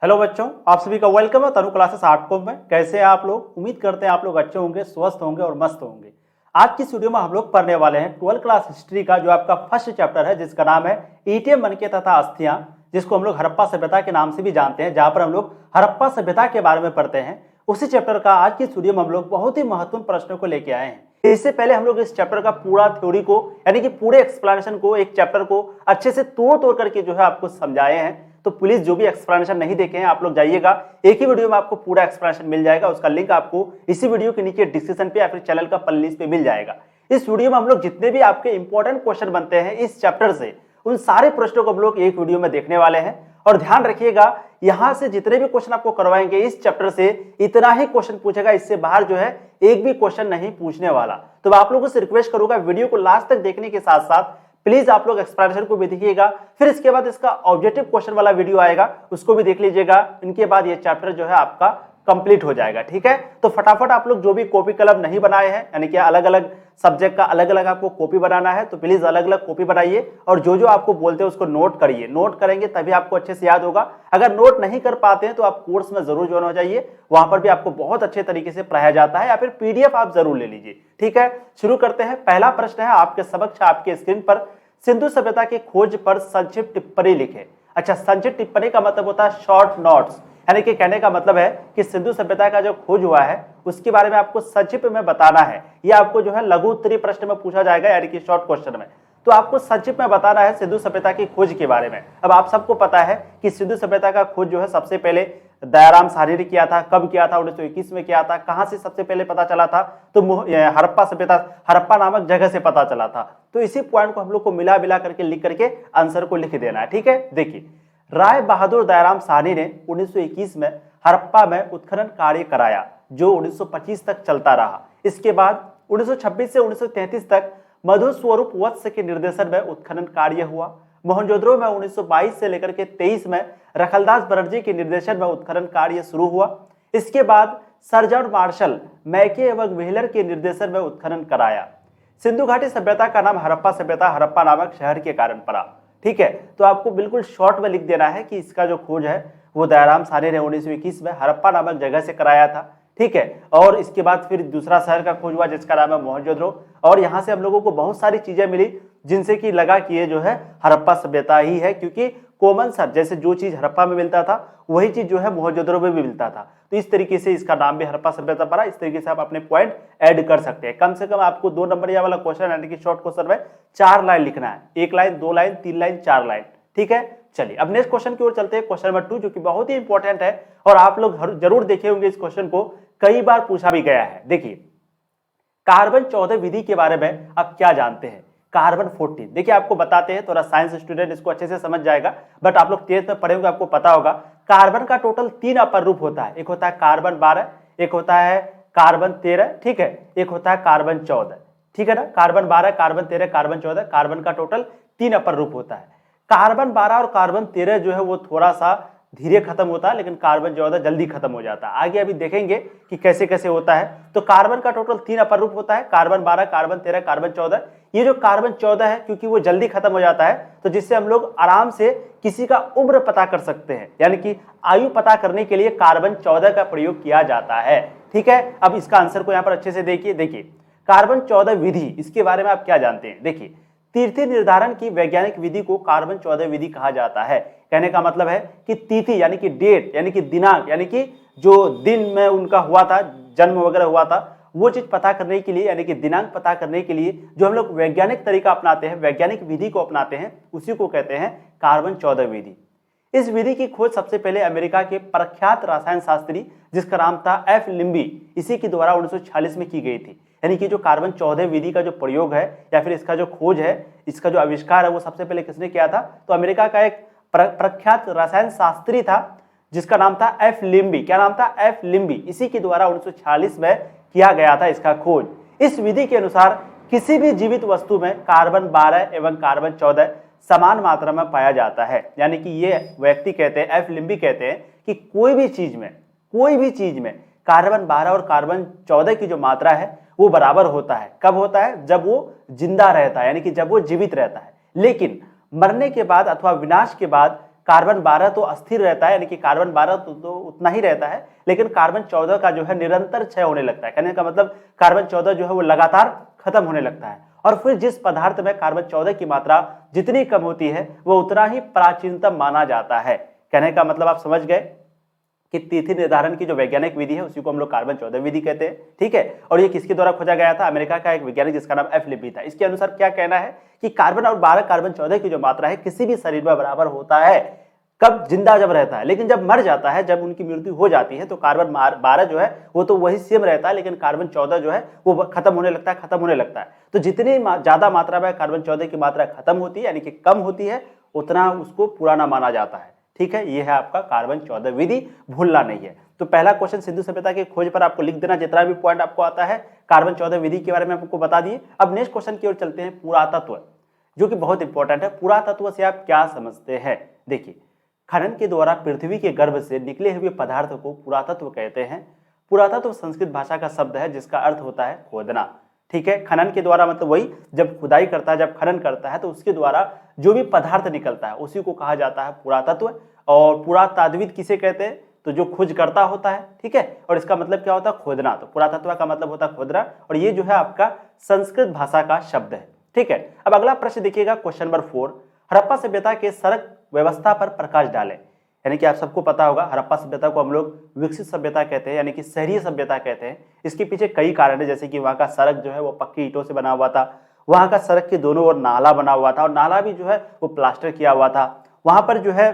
Hello बच्चों, आप सभी का वेलकम है तनु क्लासेस आर्टकॉम में। कैसे हैं आप लोग? उम्मीद करते हैं आप लोग अच्छे होंगे, स्वस्थ होंगे और मस्त होंगे। आज की इस वीडियो में हम लोग पढ़ने वाले हैं 12th क्लास हिस्ट्री का जो आपका फर्स्ट चैप्टर है, जिसका नाम है ईटीएम मनके तथा अस्थियां, जिसको हम लोग हड़प्पा सभ्यता के नाम से भी जानते हैं, जहां पर हम लोग हड़प्पा सभ्यता के बारे में पढ़ते हैं। उसी चैप्टर का आज की इस वीडियो में हम लोग बहुत ही महत्वपूर्ण प्रश्नों को लेके आए हैं। इससे पहले हम लोग इस चैप्टर का पूरा थ्योरी को यानी कि पूरे एक्सप्लेनेशन को, एक चैप्टर को अच्छे से तोड़ तोड़ करके जो है आपको समझाए हैं। तो प्लीज जो भी एक्सप्लेनेशन नहीं देखे हैं आप लोग जाइएगा, एक ही वीडियो में आपको पूरा एक्सप्लेनेशन मिल जाएगा। उसका लिंक आपको इसी वीडियो के नीचे डिस्क्रिप्शन पे या फिर चैनल का प्लेलिस्ट पे मिल जाएगा। इस वीडियो में हम लोग जितने भी आपके इंपॉर्टेंट क्वेश्चन बनते हैं इस चैप्टर से, उन सारे प्रश्नों को हम लोग एक वीडियो में देखने वाले हैं। और ध्यान रखिएगा, यहां से जितने भी क्वेश्चन आपको करवाएंगे इस चैप्टर से इतना ही क्वेश्चन पूछेगा, इससे बाहर जो है एक भी क्वेश्चन नहीं पूछने वाला। तो मैं आप लोगों से रिक्वेस्ट करूंगा, वीडियो को लास्ट तक देखने के साथ साथ प्लीज आप लोग एक्सप्लेनेशन को भी देखिएगा। फिर इसके बाद इसका ऑब्जेक्टिव क्वेश्चन वाला वीडियो आएगा, उसको भी देख लीजिएगा। इनके बाद ये चैप्टर जो है आपका कंप्लीट हो जाएगा। ठीक है, तो फटाफट आप लोग जो भी कॉपी कलम नहीं बनाए हैं, यानी कि अलग अलग सब्जेक्ट का अलग अलग आपको कॉपी बनाना है, तो प्लीज अलग अलग कॉपी बनाइए और जो जो आपको बोलते हैं उसको नोट करिए। नोट करेंगे तभी आपको अच्छे से याद होगा। अगर नोट नहीं कर पाते हैं तो आप कोर्स में जरूर ज्वाइन हो जाइए, वहां पर भी आपको बहुत अच्छे तरीके से पढ़ाया जाता है, या फिर पीडीएफ आप जरूर ले लीजिए। ठीक है, शुरू करते हैं। पहला प्रश्न है आपके समक्ष, आपके स्क्रीन पर, सिंधु सभ्यता की खोज पर संक्षिप्त टिप्पणी लिखे। अच्छा, संक्षिप्त टिप्पणी का मतलब होता है शॉर्ट नोट्स, यानी कि कहने का मतलब है कि सिंधु सभ्यता का जो खोज हुआ है उसके बारे में आपको संक्षिप्त में बताना है। ये आपको जो है लघु उत्तरीय प्रश्न में पूछा जाएगा, यानी कि शॉर्ट क्वेश्चन में। तो आपको संक्षिप्त में बताना है सिंधु सभ्यता की खोज के बारे में। अब आप सबको पता है कि सिंधु सभ्यता का खोज जो है सबसे पहले दयाराम साहनी ने किया था। कब किया था? 1921 में किया था। कहां से सबसे पहले पता चला था? तो हड़प्पा सभ्यता, हड़प्पा नामक जगह से पता चला था। तो इसी पॉइंट को हम लोग को मिला मिला करके लिख करके आंसर को लिख देना है। ठीक है, देखिए, राय बहादुर दयाराम साहनी ने 1921 में हड़प्पा में उत्खनन कार्य कराया, जो 1925 तक चलता रहा। इसके बाद 1926 से 1933 तक मधु स्वरूप वत्स के निर्देशन में उत्खनन कार्य हुआ। मोहनजोदड़ो में 1922 से लेकर के 23 में रखलदास बनर्जी के निर्देशन में उत्खनन कार्य शुरू हुआ। इसके बाद सर जॉन मार्शल मैके एवं व्हीलर के निर्देशन में उत्खनन कराया। सिंधु घाटी सभ्यता का नाम हड़प्पा सभ्यता हड़प्पा नामक शहर के कारण पड़ा। ठीक है, तो आपको बिल्कुल शॉर्ट में लिख देना है कि इसका जो खोज है वो दयाराम साहनी ने 1921 में हड़प्पा नामक जगह से कराया था। ठीक है, और इसके बाद फिर दूसरा शहर का खोज हुआ जिसका नाम है मोहनजोदड़ो, और यहाँ से हम लोगों को बहुत सारी चीजें मिली जिनसे कि लगा कि ये जो है हड़प्पा सभ्यता ही है, क्योंकि कॉमन सर जैसे जो चीज हड़प्पा में मिलता था वही चीज जो है मोहनजोदड़ो में भी मिलता था। तो इस तरीके से इसका नाम भी हड़प्पा सभ्यता पड़ा। इस तरीके से आप अपने पॉइंट ऐड कर सकते हैं। कम से कम आपको 2 नंबर या वाला क्वेश्चन यानी कि शॉर्ट क्वेश्चन में 4 लाइन लिखना है। 1 लाइन, 2 लाइन, 3 लाइन, 4 लाइन। ठीक है, चलिए अब नेक्स्ट क्वेश्चन की ओर चलते हैं। क्वेश्चन नंबर 2 जो कि बहुत ही इंपॉर्टेंट है और आप लोग जरूर देखे होंगे, इस क्वेश्चन को कई बार पूछा भी गया है। देखिए, कार्बन 14 विधि के बारे में आप क्या जानते हैं? कार्बन 14, देखिए आपको बताते हैं, थोड़ा साइंस स्टूडेंट इसको अच्छे से समझ जाएगा, बट आप लोग 10th में पढ़े होंगे, आपको पता होगा। कार्बन का टोटल 3 अपर रूप होता है। एक होता है कार्बन 12, एक होता है कार्बन 13, ठीक है, एक होता है कार्बन 14। ठीक है ना, कार्बन 12, कार्बन 13, कार्बन 14, कार्बन का टोटल 3 अपर रूप होता है। कार्बन 12 और कार्बन 13 जो है वो थोड़ा सा धीरे खत्म होता है, लेकिन कार्बन 14 जल्दी खत्म हो जाता है। आगे अभी देखेंगे कि कैसे कैसे होता है। तो कार्बन का टोटल 3 अपर रूप होता है, कार्बन 12, कार्बन 13, कार्बन 14। ये जो कार्बन 14 है, क्योंकि वो जल्दी खत्म हो जाता है, तो जिससे हम लोग आराम से किसी का उम्र पता कर सकते हैं, यानी कि आयु पता करने के लिए कार्बन 14 का प्रयोग किया जाता है। ठीक है, अब इसका आंसर को यहाँ पर अच्छे से देखिए। देखिए, कार्बन 14 विधि, इसके बारे में आप क्या जानते हैं? देखिए, तिथि निर्धारण की वैज्ञानिक विधि को कार्बन 14 विधि कहा जाता है। कहने का मतलब है कि तिथि यानी कि डेट, यानी कि दिनांक, यानी कि जो दिन में उनका हुआ था, जन्म वगैरह हुआ था, वो चीज पता करने के लिए, यानी कि दिनांक पता करने के लिए जो हम लोग वैज्ञानिक तरीका अपनाते हैं, वैज्ञानिक विधि को अपनाते हैं, उसी को कहते हैं कार्बन 14 विधि। इस विधि की खोज सबसे पहले अमेरिका के प्रख्यात रसायन शास्त्री जिसका नाम था एफ लिम्बी, इसी के द्वारा 1946 में की गई थी। यानी कि जो कार्बन 14 विधि का जो प्रयोग है या फिर इसका जो खोज है, इसका जो आविष्कार है, वो सबसे पहले किसने किया था? तो अमेरिका का एक प्रख्यात रसायन शास्त्री था जिसका नाम था एफ लिम्बी। क्या नाम था? एफ लिम्बी। इसी के द्वारा 1946 में किया गया था इसका खोज। इस विधि के अनुसार किसी भी जीवित वस्तु में कार्बन 12 एवं कार्बन 14 समान मात्रा में पाया जाता है। यानी कि ये व्यक्ति कहते हैं, एफ लिम्बी कहते हैं कि कोई भी चीज में कार्बन 12 और कार्बन 14 की जो मात्रा है वो बराबर होता है। कब होता है? जब वो जिंदा रहता है, यानी कि जब वो जीवित रहता है। लेकिन मरने के बाद अथवा विनाश के बाद कार्बन 12 तो अस्थिर रहता है, यानी कि कार्बन 12 तो उतना ही रहता है, लेकिन कार्बन 14 का जो है निरंतर क्षय होने लगता है। कहने का मतलब कार्बन 14 जो है वो लगातार खत्म होने लगता है। और फिर जिस पदार्थ में कार्बन 14 की मात्रा जितनी कम होती है वो उतना ही प्राचीनतम माना जाता है। कहने का मतलब आप समझ गए कि तिथि निर्धारण की जो वैज्ञानिक विधि है उसी को हम लोग कार्बन 14 विधि कहते हैं। ठीक है, और ये किसके द्वारा खोजा गया था? अमेरिका का एक वैज्ञानिक जिसका नाम एफ लिबी था। इसके अनुसार क्या कहना है कि कार्बन और 12 कार्बन 14 की जो मात्रा है किसी भी शरीर में बराबर होता है कब? जिंदा जब रहता है, लेकिन जब मर जाता है, जब उनकी मृत्यु हो जाती है तो कार्बन 12 जो है वो तो वही सेम रहता है, लेकिन कार्बन 14 जो है वो खत्म होने लगता है। तो जितनी ज्यादा मात्रा में कार्बन 14 की मात्रा खत्म होती है यानी कि कम होती है उतना उसको पुराना माना जाता है। ठीक है, ये है आपका कार्बन 14 विधि, भूलना नहीं है। तो पहला क्वेश्चन सिंधु सभ्यता की खोज पर आपको लिख देना, जितना भी पॉइंट आपको आता है कार्बन 14 विधि के बारे में आपको बता दिए। अब नेक्स्ट क्वेश्चन की ओर चलते हैं, पुरातत्व, जो कि बहुत इंपॉर्टेंट है। पुरातत्व से आप क्या समझते हैं? देखिए, खनन के द्वारा पृथ्वी के गर्भ से निकले हुए पदार्थ को पुरातत्व कहते हैं। पुरातत्व संस्कृत भाषा का शब्द है जिसका अर्थ होता है खोदना। ठीक है, खनन के द्वारा मतलब वही, जब खुदाई करता है, जब खनन करता है तो उसके द्वारा जो भी पदार्थ निकलता है उसी को कहा जाता है पुरातत्व। और पुरातात्विद किसे कहते हैं? तो जो खोज करता होता है। ठीक है, और इसका मतलब क्या होता है? खोदना। तो पुरातत्व का मतलब होता है खोदना, और ये जो है आपका संस्कृत भाषा का शब्द है। ठीक है, अब अगला प्रश्न देखिएगा, क्वेश्चन नंबर 4, हड़प्पा सभ्यता के सड़क व्यवस्था पर प्रकाश डालें। यानी कि आप सबको पता होगा हड़प्पा सभ्यता को हम लोग विकसित सभ्यता कहते हैं, यानी कि शहरी सभ्यता कहते हैं। इसके पीछे कई कारण है, जैसे कि वहाँ का सड़क जो है वो पक्की ईंटों से बना हुआ था, वहाँ का सड़क के दोनों ओर नाला बना हुआ था और नाला भी जो है वो प्लास्टर किया हुआ था। वहाँ पर जो है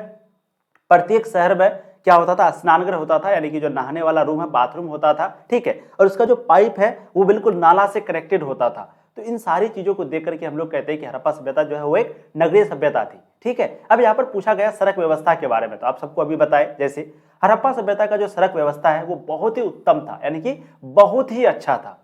प्रत्येक शहर में क्या होता था? स्नानगृह होता था, यानी कि जो नहाने वाला रूम है, बाथरूम होता था। ठीक है, और उसका जो पाइप है वो बिल्कुल नाला से कनेक्टेड होता था। तो इन सारी चीजों को देख करके हम लोग कहते हैं कि हड़प्पा सभ्यता जो है वो एक नगरीय सभ्यता थी। ठीक है, अब यहाँ पर पूछा गया सड़क व्यवस्था के बारे में, तो आप सबको अभी बताए, जैसे हड़प्पा सभ्यता का जो सड़क व्यवस्था है वो बहुत ही उत्तम था, यानी कि बहुत ही अच्छा था।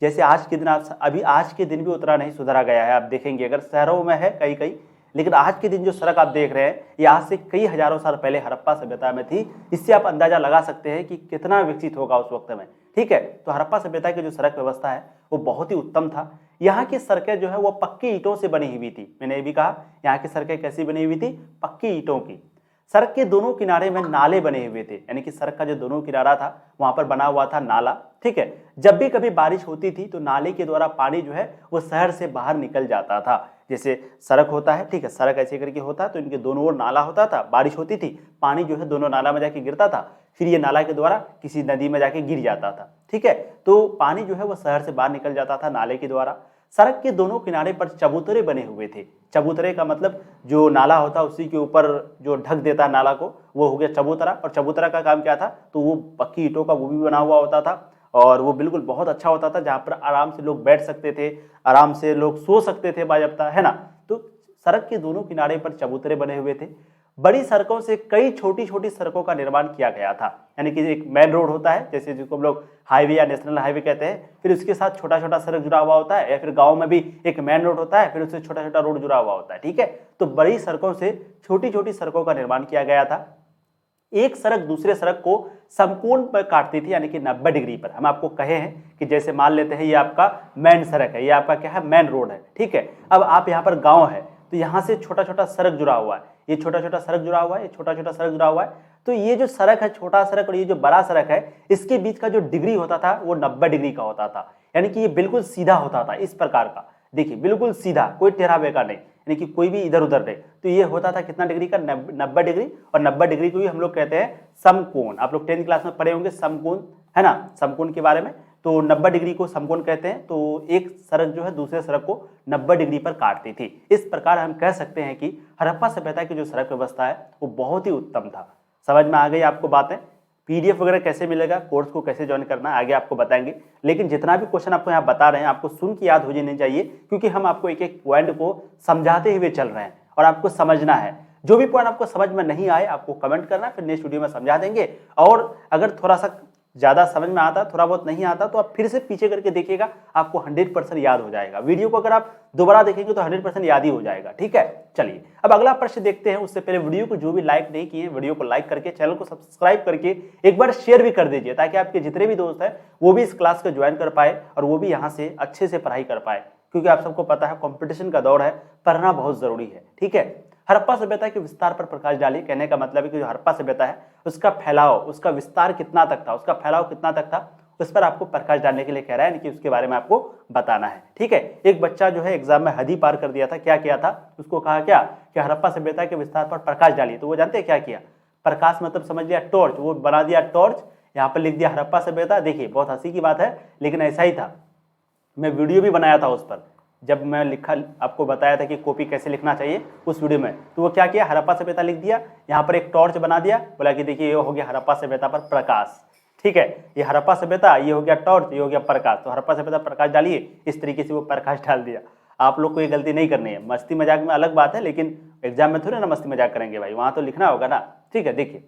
जैसे आज के दिन अभी आज के दिन भी उतना नहीं सुधारा गया है। आप देखेंगे अगर शहरों में है कई कई, लेकिन आज के दिन जो सड़क आप देख रहे हैं ये आज से कई हजारों साल पहले हड़प्पा सभ्यता में थी। इससे आप अंदाजा लगा सकते हैं कि कितना विकसित होगा उस वक्त में। ठीक है, तो हड़प्पा सभ्यता की जो सड़क व्यवस्था है वो बहुत ही उत्तम था। यहाँ की सड़कें जो है वो पक्की ईंटों से बनी हुई थी। मैंने ये भी कहा यहाँ की सड़कें कैसी बनी हुई थी? पक्की ईंटों की। सड़क के दोनों किनारे में नाले बने हुए थे, यानी कि सड़क का जो दोनों किनारा था वहां पर बना हुआ था नाला। ठीक है, जब भी कभी बारिश होती थी तो नाले के द्वारा पानी जो है वो शहर से बाहर निकल जाता था। जैसे सड़क होता है, ठीक है, सड़क ऐसे करके होता है तो इनके दोनों ओर नाला होता था, बारिश होती थी, पानी जो है दोनों नाला में जाके गिरता था, फिर ये नाला के द्वारा किसी नदी में जाके गिर जाता था। ठीक है, तो पानी जो है वो शहर से बाहर निकल जाता था नाले के द्वारा। सड़क के दोनों किनारे पर चबूतरे बने हुए थे। चबूतरे का मतलब जो नाला होता है उसी के ऊपर जो ढक देता है नाला को, वो हो गया चबूतरा। और चबूतरा का काम क्या था? तो वो पक्की ईंटों का वो भी बना हुआ होता था और वो बिल्कुल बहुत अच्छा होता था, जहाँ पर आराम से लोग बैठ सकते थे, आराम से लोग सो सकते थे बाजबता, है ना। तो सड़क के दोनों किनारे पर चबूतरे बने हुए थे। बड़ी सड़कों से कई छोटी छोटी सड़कों का निर्माण किया गया था, यानी कि एक मेन रोड होता है जैसे जिसको हम लोग हाईवे या नेशनल हाईवे कहते हैं, फिर उसके साथ छोटा छोटा सड़क जुड़ा हुआ होता है, या फिर गांव में भी एक मेन रोड होता है, फिर उससे छोटा छोटा रोड जुड़ा हुआ होता है। ठीक है, तो बड़ी सड़कों से छोटी छोटी सड़कों का निर्माण किया गया था। एक सड़क दूसरे सड़क को समकोण पर काटती थी, यानी कि 90 डिग्री पर। हम आपको कहे हैं कि जैसे मान लेते हैं ये आपका मेन सड़क है, ये आपका क्या है? मेन रोड है। ठीक है, अब आप यहाँ पर गांव है तो यहाँ से छोटा छोटा सड़क जुड़ा हुआ है, ये छोटा छोटा सड़क जुड़ा हुआ है, ये छोटा छोटा सड़क जुड़ा हुआ है। तो ये जो सड़क है, छोटा सड़क और ये जो बड़ा सड़क है, इसके बीच का जो डिग्री होता था वो 90 डिग्री का होता था, यानी कि ये बिल्कुल सीधा होता था इस प्रकार का। देखिए बिल्कुल सीधा, कोई टेढ़ा बेका नहीं, यानी कि कोई भी इधर उधर नहीं। तो ये होता था कितना डिग्री का? 90 डिग्री। और 90 डिग्री को भी हम लोग कहते हैं समकोण। आप लोग 10th क्लास में पढ़े होंगे समकोण, है ना, समकोण के बारे में। तो 90 डिग्री को समकोण कहते हैं। तो एक सड़क जो है दूसरे सड़क को 90 डिग्री पर काटती थी। इस प्रकार हम कह सकते हैं कि हड़प्पा सभ्यता की जो सड़क व्यवस्था है वो बहुत ही उत्तम था। समझ में आ गई आपको बातें? पीडीएफ वगैरह कैसे मिलेगा, कोर्स को कैसे ज्वाइन करना है, आगे आपको बताएंगे। लेकिन जितना भी क्वेश्चन आपको यहाँ बता रहे हैं आपको सुन के याद हो जाने चाहिए, क्योंकि हम आपको एक एक पॉइंट को समझाते हुए चल रहे हैं और आपको समझना है। जो भी पॉइंट आपको समझ में नहीं आए आपको कमेंट करना, फिर नेक्स्ट वीडियो में समझा देंगे। और अगर थोड़ा सा ज़्यादा समझ में आता, थोड़ा बहुत नहीं आता, तो आप फिर से पीछे करके देखिएगा, आपको 100% याद हो जाएगा। वीडियो को अगर आप दोबारा देखेंगे तो 100% याद ही हो जाएगा। ठीक है, चलिए अब अगला प्रश्न देखते हैं। उससे पहले वीडियो को जो भी लाइक नहीं किए, वीडियो को लाइक करके, चैनल को सब्सक्राइब करके एक बार शेयर भी कर दीजिए, ताकि आपके जितने भी दोस्त हैं वो भी इस क्लास को ज्वाइन कर पाए और वो भी यहाँ से अच्छे से पढ़ाई कर पाए। क्योंकि आप सबको पता है कंपटीशन का दौर है, पढ़ना बहुत जरूरी है। ठीक है, हड़प्पा सभ्यता के विस्तार पर प्रकाश डालिए। कहने का मतलब है कि जो हड़प्पा सभ्यता है उसका फैलाव, उसका विस्तार कितना तक था, उसका फैलाव कितना तक था, उस पर आपको प्रकाश डालने के लिए कह रहा है, यानी कि उसके बारे में आपको बताना है। ठीक है, एक बच्चा जो है एग्जाम में हद ही पार कर दिया था, क्या किया था, उसको कहा क्या कि हड़प्पा सभ्यता के विस्तार पर प्रकाश डालिए, तो वो जानते हैं क्या किया, प्रकाश मतलब समझ लिया टॉर्च, वो बना दिया टॉर्च, यहाँ पर लिख दिया हड़प्पा सभ्यता। देखिए बहुत हंसी की बात है लेकिन ऐसा ही था, मैं वीडियो भी बनाया था उस पर, जब मैं लिखा आपको बताया था कि कॉपी कैसे लिखना चाहिए उस वीडियो में, तो वो क्या किया, हड़प्पा सभ्यता लिख दिया, यहाँ पर एक टॉर्च बना दिया, बोला कि देखिए ये हो गया हड़प्पा सभ्यता पर प्रकाश। ठीक है, ये हड़प्पा सभ्यता, ये हो गया टॉर्च, ये हो गया प्रकाश, तो हड़प्पा सभ्यता प्रकाश डालिए, इस तरीके से वो प्रकाश डाल दिया। आप लोग को ये गलती नहीं करनी है, मस्ती मजाक में अलग बात है, लेकिन एग्जाम में थोड़ी ना मस्ती मजाक करेंगे भाई, वहां तो लिखना होगा ना। ठीक है, देखिए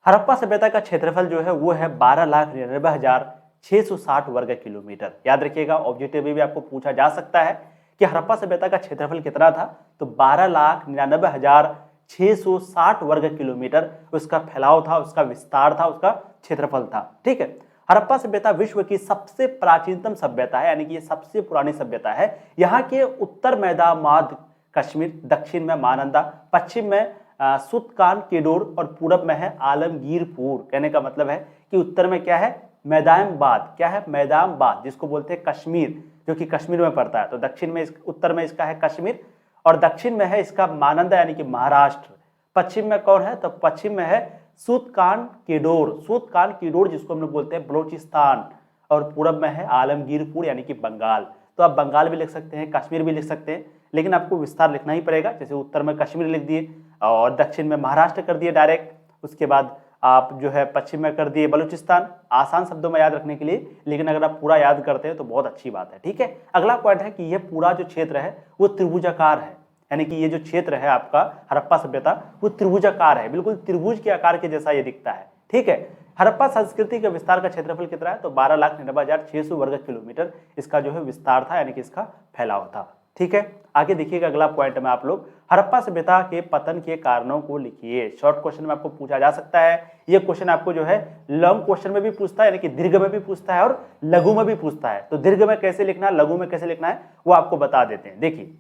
हड़प्पा सभ्यता का क्षेत्रफल जो है वो है 12,99,660 वर्ग किलोमीटर। याद रखिएगा, ऑब्जेक्टिव में भी आपको पूछा जा सकता है कि हड़प्पा सभ्यता का क्षेत्रफल कितना था, तो 12,99,660 वर्ग किलोमीटर उसका फैलाव था, उसका विस्तार था, उसका क्षेत्रफल था। ठीक है, हड़प्पा सभ्यता विश्व की सबसे प्राचीनतम सभ्यता है, यानी कि ये सबसे पुरानी सभ्यता है। यहाँ के उत्तर में दामाद कश्मीर, दक्षिण में मानंदा, पश्चिम में सुतकान केडोर और पूरब में है आलमगीरपुर। कहने का मतलब है कि उत्तर में क्या है, मैदानबाद, क्या है मैदानबाद, जिसको बोलते हैं कश्मीर, जो कि कश्मीर में पड़ता है। तो दक्षिण में उत्तर में इसका है कश्मीर और दक्षिण में है इसका मानंदा यानी कि महाराष्ट्र। पश्चिम में कौन है, तो पश्चिम में है सुतकान केडोर, सुतकान केडोर जिसको हम लोग बोलते हैं बलोचिस्तान, और पूरब में है आलमगीरपुर यानी कि बंगाल। तो आप बंगाल भी लिख सकते हैं, कश्मीर भी लिख सकते हैं, लेकिन आपको विस्तार लिखना ही पड़ेगा। जैसे उत्तर में कश्मीर लिख दिए और दक्षिण में महाराष्ट्र कर दिए डायरेक्ट, उसके बाद आप जो है पश्चिम में कर दिए बलूचिस्तान, आसान शब्दों में याद रखने के लिए, लेकिन अगर आप पूरा याद करते हैं तो बहुत अच्छी बात है। ठीक है, अगला पॉइंट है कि यह पूरा जो क्षेत्र है वो त्रिभुजाकार है, यानी कि ये जो क्षेत्र है आपका हड़प्पा सभ्यता वो त्रिभुजाकार है, बिल्कुल त्रिभुज के आकार के जैसा ये दिखता है। ठीक है, हड़प्पा संस्कृति के विस्तार का क्षेत्रफल कितना है, तो 12,99,600 वर्ग किलोमीटर इसका जो है विस्तार था, यानी कि इसका फैलाव था। ठीक है, आगे देखिएगा अगला पॉइंट में आप लोग हड़प्पा सभ्यता के पतन के कारणों को लिखिए। शॉर्ट क्वेश्चन में आपको पूछा जा सकता है, ये क्वेश्चन आपको जो है लॉन्ग क्वेश्चन में भी पूछता है, यानी कि दीर्घ में भी पूछता है और लघु में भी पूछता है। तो दीर्घ में कैसे लिखना है, लघु में कैसे लिखना है, वो आपको बता देते हैं। देखिए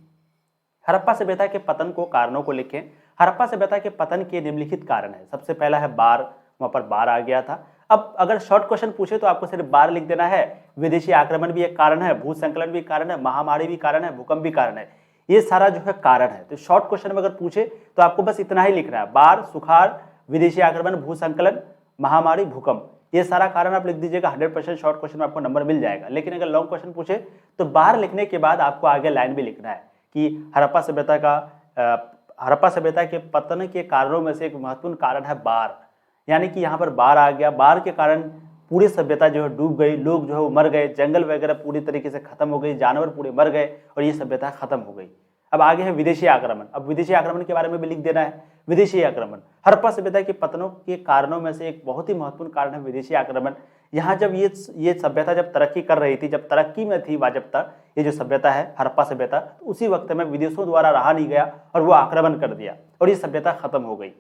हड़प्पा सभ्यता के पतन को कारणों को लिखें। हड़प्पा सभ्यता के पतन के निम्नलिखित कारण है। सबसे पहला है बाढ़, वहां पर बाढ़ आ गया था। अब अगर शॉर्ट क्वेश्चन पूछे तो आपको सिर्फ बाढ़ लिख देना है, विदेशी आक्रमण भी एक कारण है, भूसंकलन भी कारण है, महामारी भी कारण है, भूकंप भी कारण है, ये सारा जो है कारण है। तो शॉर्ट क्वेश्चन में अगर पूछे तो आपको बस इतना ही लिखना है, बाढ़, सुखाड़, विदेशी आक्रमण, भूसंकलन, महामारी, भूकंप, ये सारा कारण आप लिख दीजिएगा। 100% शॉर्ट क्वेश्चन में आपको नंबर मिल जाएगा। लेकिन अगर लॉन्ग क्वेश्चन पूछे तो बाढ़ लिखने के बाद आपको आगे लाइन भी लिखना है कि हड़प्पा सभ्यता के पतन के कारणों में से एक महत्वपूर्ण कारण है बाढ़, यानी कि यहाँ पर बाढ़ आ गया, बाढ़ के कारण पूरी सभ्यता जो है डूब गई, लोग जो है वो मर गए, जंगल वगैरह पूरी तरीके से खत्म हो गई, जानवर पूरे मर गए और ये सभ्यता खत्म हो गई। अब आगे है विदेशी आक्रमण। अब विदेशी आक्रमण के बारे में भी लिख देना है। विदेशी आक्रमण हड़प्पा सभ्यता के पतनों के कारणों में से एक बहुत ही महत्वपूर्ण कारण है विदेशी आक्रमण। यहाँ जब ये सभ्यता जब तरक्की कर रही थी, जब तरक्की में थी वह, जब तक ये जो सभ्यता है हड़प्पा सभ्यता, तो उसी वक्त में विदेशों द्वारा रहा नहीं गया और वो आक्रमण कर दिया और ये सभ्यता खत्म हो गई।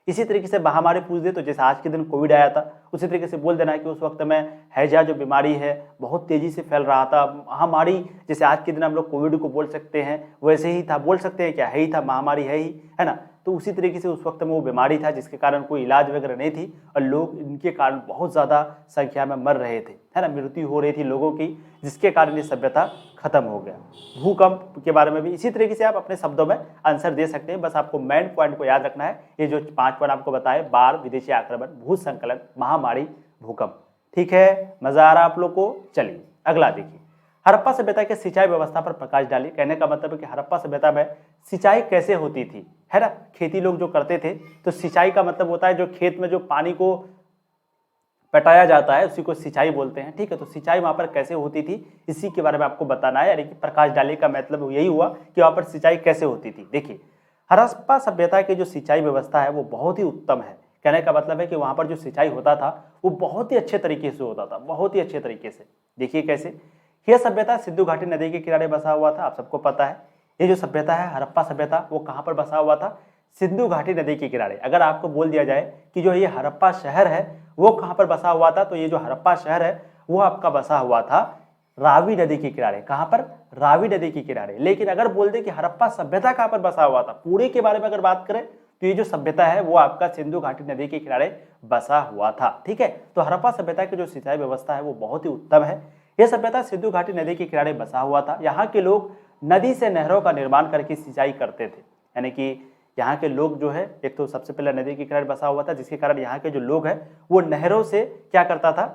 इसी तरीके से महामारी पूछ दे तो जैसे आज के दिन कोविड आया था, उसी तरीके से बोल देना है कि उस वक्त में हैजा जो बीमारी है बहुत तेजी से फैल रहा था। महामारी जैसे आज के दिन हम लोग कोविड को बोल सकते हैं, वैसे ही था, बोल सकते हैं क्या, है ही था, महामारी है ही, है ना। तो उसी तरीके से उस वक्त में वो बीमारी था जिसके कारण कोई इलाज वगैरह नहीं थी और लोग इनके कारण बहुत ज़्यादा संख्या में मर रहे थे, है ना, मृत्यु हो रही थी लोगों की, जिसके कारण ये सभ्यता खत्म हो गया। भूकंप के बारे में भी इसी तरीके से आप अपने शब्दों में आंसर दे सकते हैं, बस आपको मेन पॉइंट को याद रखना है। ये जो 5 पॉइंट आपको बताए, बाढ़, विदेशी आक्रमण, भूसंकलन, महामारी, भूकंप। ठीक है, मजा आ रहा आप लोग को। चलिए अगला देखिए, हड़प्पा सभ्यता के सिंचाई व्यवस्था पर प्रकाश डालिए। कहने का मतलब है कि हड़प्पा सभ्यता में सिंचाई कैसे होती थी, है ना, खेती लोग जो करते थे, तो सिंचाई का मतलब होता है जो खेत में जो पानी को पटाया जाता है उसी को सिंचाई बोलते हैं। ठीक है, तो सिंचाई वहां पर कैसे होती थी इसी के बारे में आपको बताना है, यानी कि प्रकाश डालिए का मतलब यही हुआ कि वहां पर सिंचाई कैसे होती थी। देखिए हड़प्पा सभ्यता की जो सिंचाई व्यवस्था है वो बहुत ही उत्तम है। कहने का मतलब है कि वहां पर जो सिंचाई होता था वो बहुत ही अच्छे तरीके से होता था, बहुत ही अच्छे तरीके से। देखिए कैसे, यह सभ्यता सिंधु घाटी नदी के किनारे बसा हुआ था, आप सबको पता है। ये जो सभ्यता है हड़प्पा सभ्यता वो कहाँ पर बसा हुआ था, सिंधु घाटी नदी के किनारे। अगर आपको बोल दिया जाए कि जो ये हड़प्पा शहर है वो कहाँ पर बसा हुआ था, तो ये जो हड़प्पा शहर है वो आपका बसा हुआ था रावी नदी के किनारे। कहां पर? रावी नदी के किनारे। लेकिन अगर बोल दे कि हड़प्पा सभ्यता कहां पर बसा हुआ था, पूरे के बारे में अगर बात करें तो ये जो सभ्यता है वो आपका सिंधु घाटी नदी के किनारे बसा हुआ था। ठीक है, तो हड़प्पा सभ्यता की जो सिंचाई व्यवस्था है वो बहुत ही उत्तम है। यह सभ्यता सिंधु घाटी नदी के किनारे बसा हुआ था। यहाँ के लोग नदी से नहरों का निर्माण करके सिंचाई करते थे। यानी कि यहाँ के लोग जो है, एक तो सबसे पहले नदी के किनारे बसा हुआ था, जिसके कारण यहाँ के जो लोग हैं वो नहरों से क्या करता था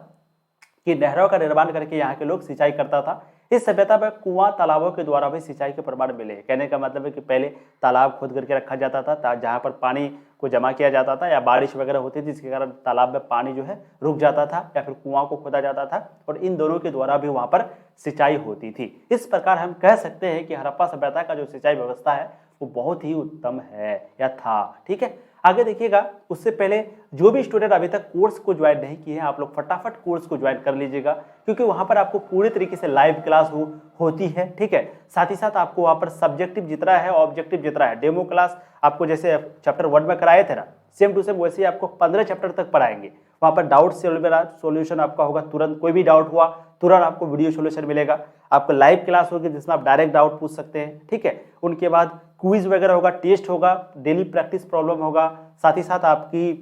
कि नहरों का निर्माण करके यहाँ के लोग सिंचाई करता था। इस सभ्यता में कुआं तालाबों के द्वारा भी सिंचाई के प्रमाण मिले हैं। कहने का मतलब है कि पहले तालाब खोद करके रखा जाता था जहाँ पर पानी को जमा किया जाता था, या बारिश वगैरह होती थी जिसके कारण तालाब में पानी जो है रुक जाता था, या फिर कुआं को खोदा जाता था, और इन दोनों के द्वारा भी वहाँ पर सिंचाई होती थी। इस प्रकार हम कह सकते हैं कि हड़प्पा सभ्यता का जो सिंचाई व्यवस्था है वो बहुत ही उत्तम है या था। ठीक है, आगे देखिएगा। उससे पहले जो भी स्टूडेंट अभी तक कोर्स को ज्वाइन नहीं किए हैं, आप लोग फटाफट कोर्स को ज्वाइन कर लीजिएगा, क्योंकि वहां पर आपको पूरी तरीके से लाइव क्लास होती है। ठीक है, साथ ही साथ आपको वहां पर सब्जेक्टिव जितना है, ऑब्जेक्टिव जितना है, डेमो क्लास आपको जैसे चैप्टर 1 में कराए थे ना, सेम टू सेम वैसे ही आपको 15 चैप्टर तक पढ़ाएंगे। वहां पर डाउट सोल्यूशन आपका होगा, तुरंत कोई भी डाउट हुआ तुरंत आपको वीडियो सोल्यूशन मिलेगा। आपको लाइव क्लास होगी जिसमें आप डायरेक्ट डाउट पूछ सकते हैं। ठीक है, उनके बाद क्विज वगैरह होगा, टेस्ट होगा, डेली प्रैक्टिस प्रॉब्लम होगा, साथ ही साथ आपकी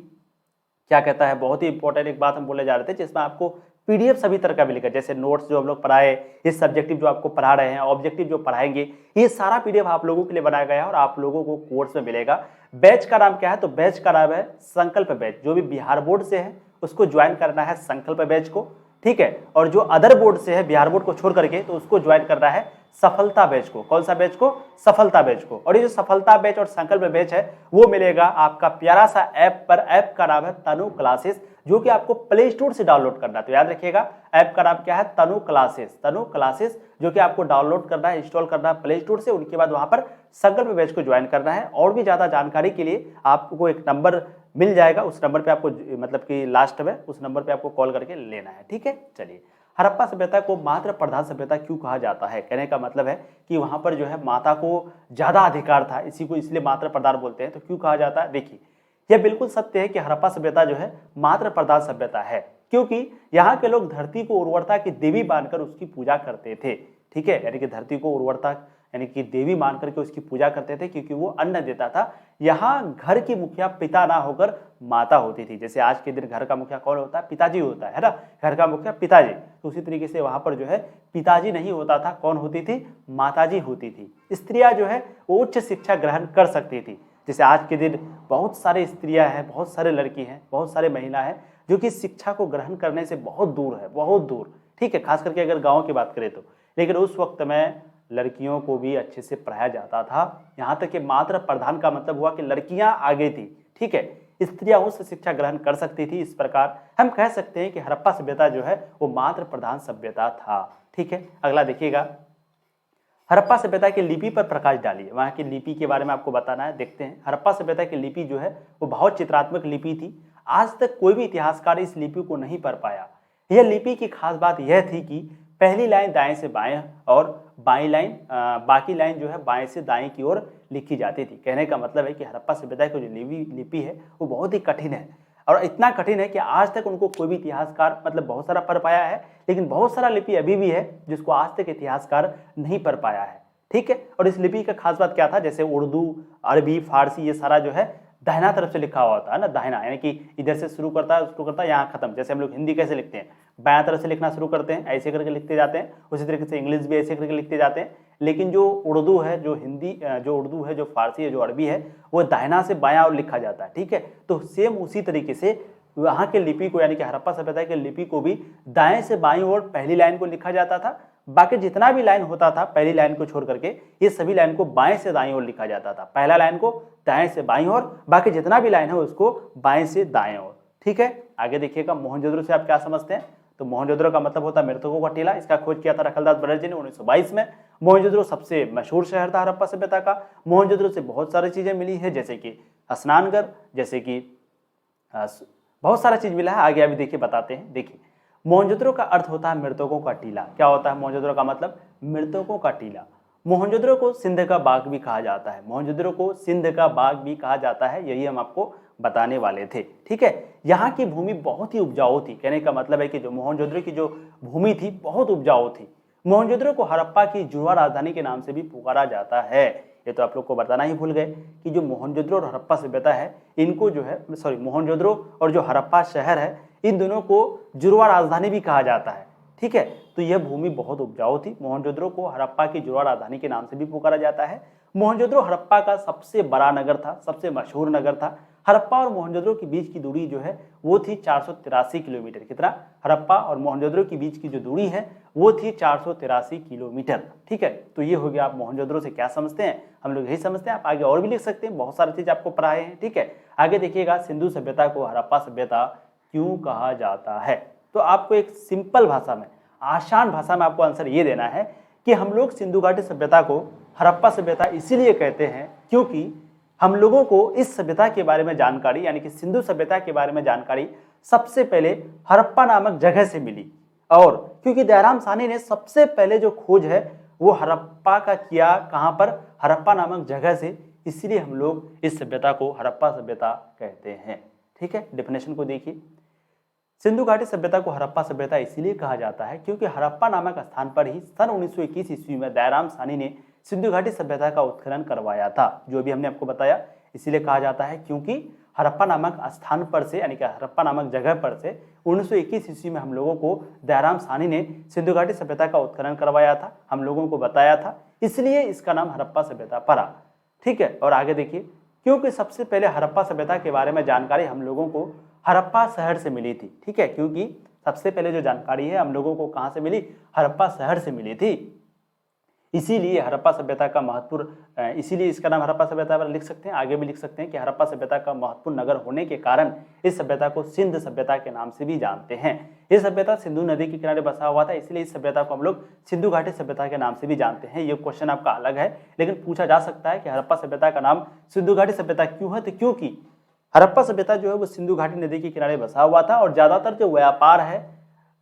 क्या कहता है, बहुत ही इंपॉर्टेंट एक बात हम बोले जा रहे थे, जिसमें आपको पीडीएफ सभी तरह का मिलेगा। जैसे नोट्स जो हम लोग पढ़ाए, इस सब्जेक्टिव जो आपको पढ़ा रहे हैं, ऑब्जेक्टिव जो पढ़ाएंगे, ये सारा पीडीएफ आप लोगों के लिए बनाया गया है और आप लोगों को कोर्स में मिलेगा। बैच का नाम क्या है? तो बैच का नाम है संकल्प बैच। जो भी बिहार बोर्ड से है उसको ज्वाइन करना है संकल्प बैच को। ठीक है, और जो अदर बोर्ड से है, बिहार बोर्ड को छोड़ करके, तो उसको ज्वाइन करना है सफलता बैच को। कौन सा बैच को? सफलता बैच को। और ये जो सफलता बैच और संकल्प बैच है वो मिलेगा आपका प्यारा सा ऐप पर। ऐप का नाम है तनु क्लासेस, जो कि आपको प्ले स्टोर से डाउनलोड करना है। तो याद रखिएगा, ऐप का नाम क्या है? तनु क्लासेस। तनु क्लासेस, जो कि आपको डाउनलोड करना है, इंस्टॉल करना है प्ले स्टोर से। उनके बाद वहां पर संकल्प बैच को ज्वाइन करना है। और भी ज्यादा जानकारी के लिए आपको एक नंबर मिल जाएगा, उस नंबर पे आपको, मतलब कि लास्ट में उस नंबर पे आपको कॉल करके लेना है। ठीक है, चलिए। हड़प्पा सभ्यता को मातृ प्रधान सभ्यता क्यों कहा जाता है? कहने का मतलब है कि वहां पर जो है माता को ज्यादा अधिकार था, इसी को इसलिए मातृ प्रधान बोलते हैं। तो क्यों कहा जाता है? देखिए, यह बिल्कुल सत्य है कि हड़प्पा सभ्यता जो है मातृ प्रधान सभ्यता है, क्योंकि यहाँ के लोग धरती को उर्वरता की देवी मानकर उसकी पूजा करते थे। ठीक है, यानी कि धरती को उर्वरता यानी कि देवी मान करके उसकी पूजा करते थे, क्योंकि वो अन्न देता था। यहाँ घर की मुखिया पिता ना होकर माता होती थी। जैसे आज के दिन घर का मुखिया कौन होता है? पिताजी होता है ना, घर का मुखिया पिताजी। तो उसी तरीके से वहां पर जो है पिताजी नहीं होता था, कौन होती थी? माताजी होती थी। स्त्रियां जो है वो उच्च शिक्षा ग्रहण कर सकती थी। जैसे आज के दिन बहुत सारे स्त्रियां हैं, बहुत सारे लड़की हैं, बहुत सारे महिला हैं जो कि शिक्षा को ग्रहण करने से बहुत दूर है, बहुत दूर। ठीक है, खास करके अगर गाँव की बात करें तो। लेकिन उस वक्त में लड़कियों को भी अच्छे से पढ़ाया जाता था। यहाँ तक कि मातृ प्रधान का मतलब हुआ कि लड़कियां आगे थी। ठीक है, स्त्रियां उच्च शिक्षा ग्रहण कर सकती थी। इस प्रकार हम कह सकते हैं कि हड़प्पा सभ्यता जो है वो मातृ प्रधान सभ्यता था। ठीक है, अगला देखिएगा। हड़प्पा सभ्यता की लिपि पर प्रकाश डालिए। वहाँ की लिपि के बारे में आपको बताना है। देखते हैं, हड़प्पा सभ्यता की लिपि जो है वो बहुत चित्रात्मक लिपि थी। आज तक कोई भी इतिहासकार इस लिपि को नहीं पढ़ पाया। यह लिपि की खास बात यह थी कि पहली लाइन दाएं से बाएं और बाकी लाइन जो है बाएं से दाएं की ओर लिखी जाती थी। कहने का मतलब है कि हड़प्पा सभ्यता की जो लिपि है वो बहुत ही कठिन है, और इतना कठिन है कि आज तक उनको कोई भी इतिहासकार, मतलब बहुत सारा पढ़ पाया है, लेकिन बहुत सारा लिपि अभी भी है जिसको आज तक इतिहासकार नहीं पढ़ पाया है। ठीक है, और इस लिपि का खास बात क्या था? जैसे उर्दू, अरबी, फारसी, ये सारा जो है दाहिना तरफ से लिखा हुआ होता है ना, दाहिना, यानी कि इधर से शुरू करता है यहाँ खत्म। जैसे हम लोग हिंदी कैसे लिखते हैं, बायां तरफ से लिखना शुरू करते हैं, ऐसे करके लिखते जाते हैं। उसी तरीके से इंग्लिश भी ऐसे करके लिखते जाते हैं। लेकिन जो उर्दू है, जो हिंदी, जो उर्दू है, जो फारसी है, जो अरबी है, वो दाहिना से बायां और लिखा जाता है। ठीक है, तो सेम उसी तरीके से वहाँ के लिपि को, यानी कि हड़प्पा सभ्यता के लिपि को भी दाएं से बाईं ओर पहली लाइन को लिखा जाता था। बाकी जितना भी लाइन होता था पहली लाइन को छोड़ करके, ये सभी लाइन को बाएं से दाईं ओर लिखा जाता था। पहला लाइन को दाएं से बाईं ओर, बाकी जितना भी लाइन है उसको बाएं से दाएं ओर। ठीक है, आगे देखिएगा। मोहनजोदड़ो से आप क्या समझते हैं? तो मोहनजोदड़ो का मतलब होता है मृतकों का टीला। इसका खोज किया था रखलदास बनर्जी ने 1922 में। मोहनजोदड़ो सबसे मशहूर शहर था हड़प्पा सभ्यता का। मोहनजोदड़ो से बहुत सारी चीजें मिली है, जैसे कि स्नानघर, जैसे कि बहुत सारा चीज मिला है। आगे अभी देखिए बताते हैं। देखिए, मोहनजोदड़ो का अर्थ होता है मृतकों का टीला। क्या होता है मोहनजोदड़ो का मतलब? मृतकों का टीला। मोहनजोदड़ो को सिंध का बाग भी कहा जाता है। मोहनजोदड़ो को सिंध का बाग भी कहा जाता है, यही हम आपको बताने वाले थे। ठीक है, यहाँ की भूमि बहुत ही उपजाऊ थी। कहने का मतलब है कि जो मोहनजोदड़ो की जो भूमि थी बहुत उपजाऊ थी। मोहनजोदड़ो को हड़प्पा की जुड़वा राजधानी के नाम से भी पुकारा जाता है। ये तो आप लोग को बताना ही भूल गए कि जो मोहनजोदड़ो और हड़प्पा सभ्यता है, इनको जो है मोहनजोदड़ो और जो हड़प्पा शहर है, इन दोनों को जुड़वा राजधानी भी कहा जाता है। ठीक है, तो यह भूमि बहुत उपजाऊ थी। मोहनजोदड़ो को हड़प्पा की जुड़वा राजधानी के नाम से भी पुकारा जाता है। मोहनजोदड़ो हड़प्पा का सबसे बड़ा नगर था, सबसे मशहूर नगर था। हड़प्पा और मोहनजोदड़ो के बीच की दूरी जो है वो थी 483 किलोमीटर। कितना? हड़प्पा और मोहनजोदड़ो के बीच की जो दूरी है वो थी 483 किलोमीटर। ठीक है, तो ये हो गया। आप मोहनजोदड़ो से क्या समझते हैं? हम लोग यही समझते हैं। आप आगे और भी लिख सकते हैं, बहुत सारी चीज आपको पढ़ाए हैं। ठीक है, आगे देखिएगा, सिंधु सभ्यता को हड़प्पा सभ्यता क्यों कहा जाता है? तो आपको एक सिंपल भाषा में, आसान भाषा में आपको आंसर ये देना है कि हम लोग सिंधु घाटी सभ्यता को हड़प्पा सभ्यता इसीलिए कहते हैं क्योंकि हम लोगों को इस सभ्यता के बारे में जानकारी, यानी कि सिंधु सभ्यता के बारे में जानकारी सबसे पहले हड़प्पा नामक जगह से मिली। और क्योंकि दयाराम साहनी ने सबसे पहले जो खोज है वो हड़प्पा का किया, कहां पर? हड़प्पा नामक जगह से, इसलिए हम लोग इस सभ्यता को हड़प्पा सभ्यता कहते हैं। ठीक है, डेफिनेशन को देखिए। सिंधु घाटी सभ्यता को हड़प्पा सभ्यता इसीलिए कहा जाता है क्योंकि हड़प्पा नामक स्थान पर ही सन 1921 ईस्वी में दयाराम साहनी ने सिंधु घाटी सभ्यता का उत्खनन करवाया था, जो भी हमने आपको बताया। इसीलिए कहा जाता है क्योंकि हड़प्पा नामक स्थान पर से, यानी कि हड़प्पा नामक जगह पर से 1921 ईस्वी में हम लोगों को दयाराम साहनी ने सिंधु घाटी सभ्यता का उत्खनन करवाया था, हम लोगों को बताया था, इसलिए इसका नाम हड़प्पा सभ्यता पड़ा। ठीक है, और आगे देखिए, क्योंकि सबसे पहले हड़प्पा सभ्यता के बारे में जानकारी हम लोगों को हड़प्पा शहर से मिली थी। ठीक है, क्योंकि सबसे पहले जो जानकारी है हम लोगों को कहां से मिली? हड़प्पा शहर से मिली थी। इसीलिए हड़प्पा सभ्यता का महत्वपूर्ण, इसीलिए इसका नाम हड़प्पा सभ्यता पर लिख सकते हैं। आगे भी लिख सकते हैं कि हड़प्पा सभ्यता का महत्वपूर्ण नगर होने के कारण इस सभ्यता को सिंध सभ्यता के नाम से भी जानते हैं। यह सभ्यता सिंधु नदी के किनारे बसा हुआ था, इसलिए इस सभ्यता को हम लोग सिंधु घाटी सभ्यता के नाम से भी जानते हैं। ये क्वेश्चन आपका अलग है, लेकिन पूछा जा सकता है कि हड़प्पा सभ्यता का नाम सिंधु घाटी सभ्यता क्यों है? तो क्योंकि हड़प्पा सभ्यता जो है वो सिंधु घाटी नदी के किनारे बसा हुआ था और ज्यादातर जो व्यापार है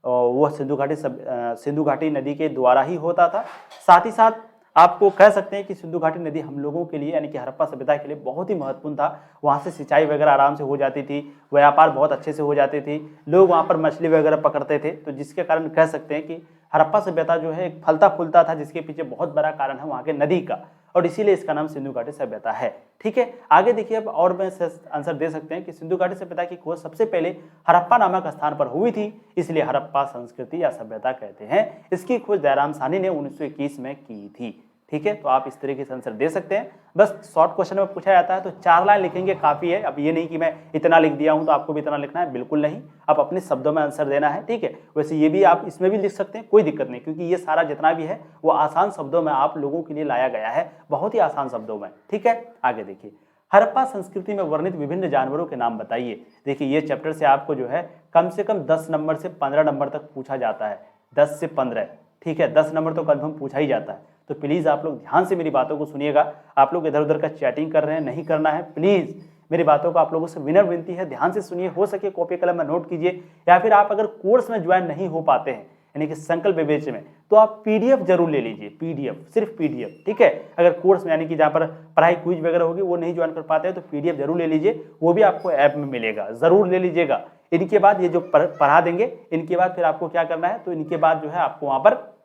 वो सिंधु घाटी नदी के द्वारा ही होता था। साथ ही साथ आपको कह सकते हैं कि सिंधु घाटी नदी हम लोगों के लिए, यानी कि हड़प्पा सभ्यता के लिए बहुत ही महत्वपूर्ण था। वहाँ से सिंचाई वगैरह आराम से हो जाती थी, व्यापार बहुत अच्छे से हो जाते थे, लोग वहाँ पर मछली वगैरह पकड़ते थे। तो जिसके कारण कह सकते हैं कि हड़प्पा सभ्यता जो है एक फलता फूलता था, जिसके पीछे बहुत बड़ा कारण है वहाँ के नदी का, और इसीलिए इसका नाम सिंधु घाटी सभ्यता है। ठीक है, आगे देखिए, अब और में आंसर दे सकते हैं कि सिंधु घाटी सभ्यता की खोज सबसे पहले हड़प्पा नामक स्थान पर हुई थी, इसलिए हड़प्पा संस्कृति या सभ्यता कहते हैं। इसकी खोज दयाराम साहनी ने 1921 में की थी। ठीक है, तो आप इस तरीके से आंसर दे सकते हैं। बस शॉर्ट क्वेश्चन में पूछा जाता है तो 4 लाइन लिखेंगे काफी है। अब ये नहीं कि मैं इतना लिख दिया हूं तो आपको भी इतना लिखना है, बिल्कुल नहीं। आप अपने शब्दों में आंसर देना है। ठीक है, वैसे ये भी आप इसमें भी लिख सकते हैं, कोई दिक्कत नहीं, क्योंकि ये सारा जितना भी है वो आसान शब्दों में आप लोगों के लिए लाया गया है, बहुत ही आसान शब्दों में। ठीक है, आगे देखिए, हड़प्पा संस्कृति में वर्णित विभिन्न जानवरों के नाम बताइए। देखिए, ये चैप्टर से आपको जो है कम से कम 10 नंबर से 15 नंबर तक पूछा जाता है, 10 से 15। ठीक है, 10 नंबर तो कन्फर्म पूछा ही जाता है। तो प्लीज आप लोग ध्यान से मेरी बातों को सुनिएगा। आप लोग इधर उधर का चैटिंग कर रहे हैं, नहीं करना है। प्लीज मेरी बातों को आप लोगों से विनम्र विनती है, ध्यान से सुनिए, हो सके कॉपी कलम में नोट कीजिए, या फिर आप अगर कोर्स में ज्वाइन नहीं हो पाते हैं, यानी कि संकल्प विवेचन में, तो आप पीडीएफ जरूर ले लीजिए, पीडीएफ, सिर्फ पीडीएफ। ठीक है, अगर कोर्स में, यानी कि जहाँ पर पढ़ाई क्विज वगैरह होगी, वो नहीं ज्वाइन कर पाते हैं तो पीडीएफ जरूर ले लीजिए, वो भी आपको ऐप में मिलेगा, जरूर ले लीजिएगा। इनके बाद ये जो पढ़ा देंगे, इनके बाद फिर आपको क्या करना है, तो इनके बाद जो है आपको वहाँ पर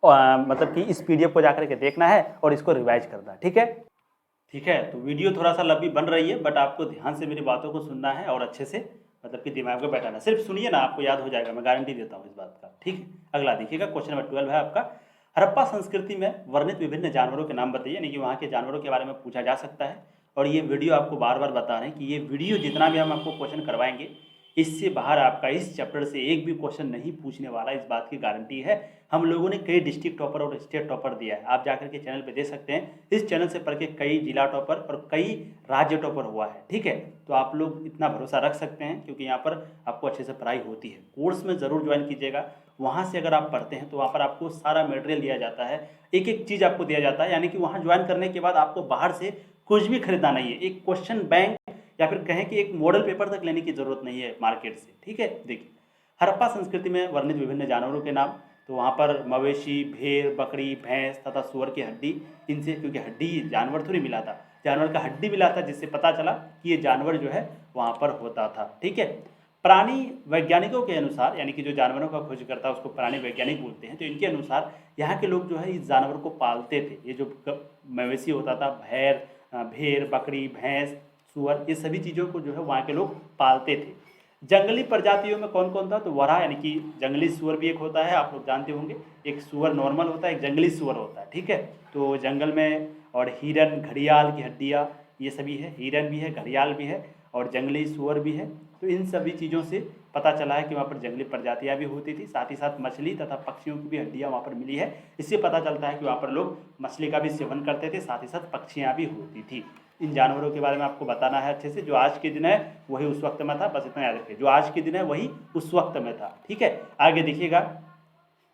मतलब कि इस पीडीएफ को जाकर के देखना है और इसको रिवाइज करना है। ठीक है, ठीक है। तो वीडियो थोड़ा सा लंबी बन रही है, बट आपको ध्यान से मेरी बातों को सुनना है और अच्छे से मतलब कि दिमाग में बैठाना। सिर्फ सुनिए ना, आपको याद हो जाएगा, मैं गारंटी देता हूँ इस बात का। ठीक है, अगला देखिएगा, क्वेश्चन नंबर 12 है आपका, हड़प्पा संस्कृति में वर्णित विभिन्न जानवरों के नाम बताइए। यानी कि वहाँ के जानवरों के बारे में पूछा जा सकता है। और ये वीडियो आपको बार बार बता रहे हैं कि ये वीडियो जितना भी हम आपको क्वेश्चन करवाएंगे, इससे बाहर आपका इस चैप्टर से एक भी क्वेश्चन नहीं पूछने वाला, इस बात की गारंटी है। हम लोगों ने कई डिस्ट्रिक्ट टॉपर और स्टेट टॉपर दिया है, आप जाकर के चैनल पे देख सकते हैं। इस चैनल से पढ़ के कई जिला टॉपर और कई राज्य टॉपर हुआ है। ठीक है, तो आप लोग इतना भरोसा रख सकते हैं, क्योंकि यहाँ पर आपको अच्छे से पढ़ाई होती है। कोर्स में ज़रूर ज्वाइन कीजिएगा, वहाँ से अगर आप पढ़ते हैं तो वहाँ पर आपको सारा मटेरियल दिया जाता है, एक एक चीज़ आपको दिया जाता है। यानी कि वहाँ ज्वाइन करने के बाद आपको बाहर से कुछ भी खरीदना नहीं है, एक क्वेश्चन बैंक या फिर कहें कि एक मॉडल पेपर तक लेने की जरूरत नहीं है मार्केट से। ठीक है, देखिए, हड़प्पा संस्कृति में वर्णित विभिन्न जानवरों के नाम, तो वहाँ पर मवेशी, भेड़, बकरी, भैंस तथा सुअर की हड्डी, इनसे, क्योंकि हड्डी जानवर थोड़ी मिला था, जानवर का हड्डी मिला था, जिससे पता चला कि ये जानवर जो है वहाँ पर होता था। ठीक है, प्राणी वैज्ञानिकों के अनुसार, यानी कि जो जानवरों का खोज करता है उसको प्राणी वैज्ञानिक बोलते हैं, तो इनके अनुसार यहाँ के लोग जो है इस जानवर को पालते थे। ये जो मवेशी होता था, भेड़, बकरी, भैंस, सूअर, ये सभी चीज़ों को जो है वहाँ के लोग पालते थे। जंगली प्रजातियों में कौन कौन था? तो वरा यानी कि जंगली सूअर भी एक होता है, आप लोग जानते होंगे। एक सूअर नॉर्मल होता है, एक जंगली सूअर होता है, ठीक है। तो जंगल में, और हिरन, घड़ियाल की हड्डियाँ, ये सभी है। हिरन भी है, घड़ियाल भी है और जंगली सूअर भी है। तो इन सभी चीज़ों से पता चला है कि वहाँ पर जंगली प्रजातियाँ भी होती थी, साथ ही साथ मछली तथा पक्षियों की भी हड्डियाँ वहाँ पर मिली है। इससे पता चलता है कि वहाँ पर लोग मछली का भी सेवन करते थे, साथ ही साथ पक्षियाँ भी होती थी। इन जानवरों के बारे में आपको बताना है अच्छे से। जो आज के दिन है वही उस वक्त में था, बस इतना याद रखिए, जो आज के दिन है वही उस वक्त में था, ठीक है। आगे देखिएगा,